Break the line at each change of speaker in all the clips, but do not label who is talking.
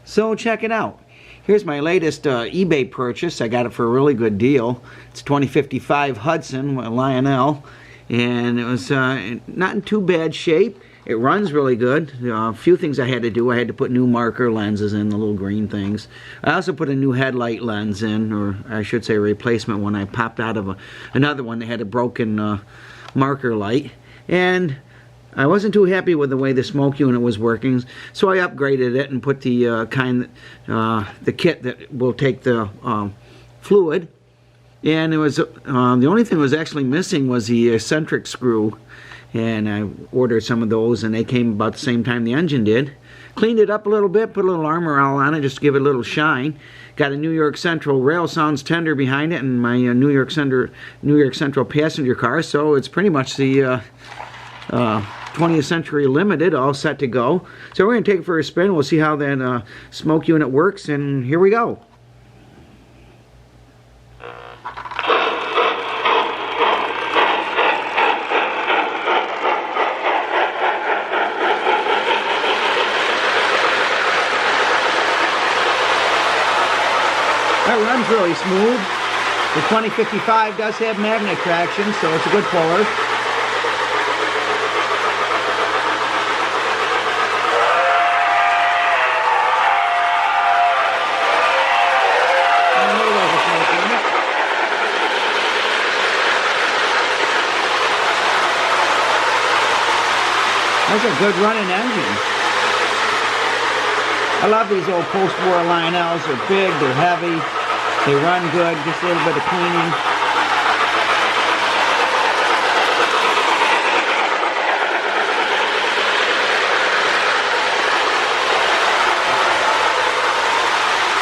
So check it out. Here's my latest eBay purchase. I got it for a really good deal. It's 2055 Hudson with Lionel, and it was not in too bad shape. It runs really good. A few things I had to do. I had to put new marker lenses in, the little green things. I also put a new headlight lens in, or I should say a replacement one. I popped out of another one that had a broken marker light. And I wasn't too happy with the way the smoke unit was working, so I upgraded it and put the the kit that will take the fluid. And it was the only thing that was actually missing was the eccentric screw. And I ordered some of those, and they came about the same time the engine did. Cleaned it up a little bit, put a little armor all on it just to give it a little shine. Got a New York Central railsounds tender behind it, and my New York Central passenger car. So it's pretty much the 20th Century Limited, all set to go. So we're going to take it for a spin. We'll see how that smoke unit works, and here we go. That runs really smooth. The 2055 does have magna-traction, so it's a good puller. That's a good running engine. I love these old post-war Lionels. They're big, they're heavy, they run good, just a little bit of cleaning.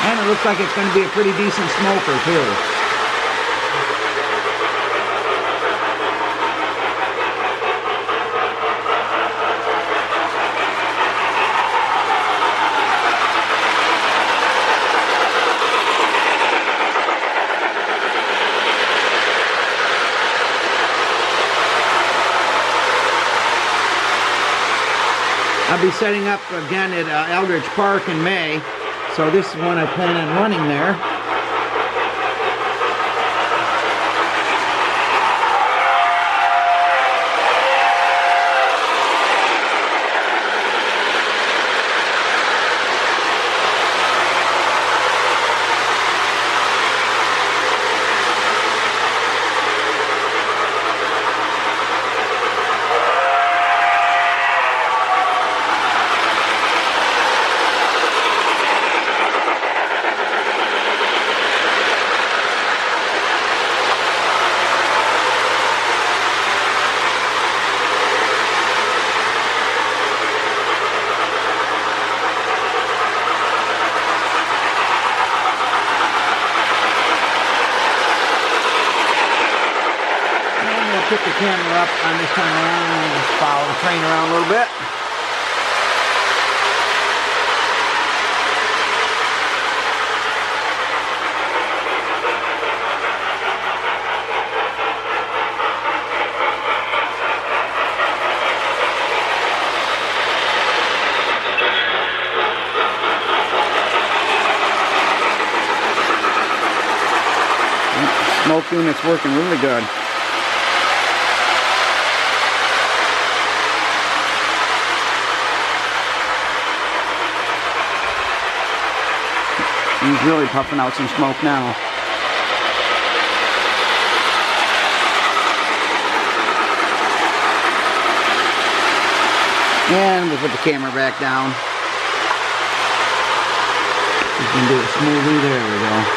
And it looks like it's going to be a pretty decent smoker too. I'll be setting up again at Eldridge Park in May, so this is one I plan on running there. Pick the camera up on this time around and just follow the train around a little bit. Smoke unit's working really good. He's really puffing out some smoke now. And we'll put the camera back down. We can do it smoothly. There we go.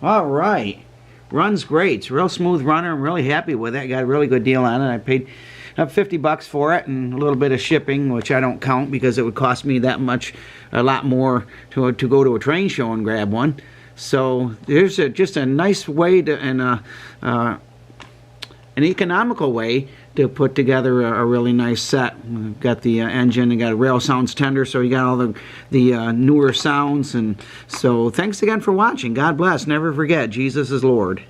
All right, runs great. It's a real smooth runner. I'm really happy with it. I got a really good deal on it. I paid Up 50 bucks for it, and a little bit of shipping, which I don't count because it would cost me that much, a lot more to go to a train show and grab one. So there's just a nice way to, and an economical way to put together a really nice set. We've got the engine, and got a railsounds tender, so you got all the newer sounds. And so thanks again for watching. God bless. Never forget, Jesus is Lord.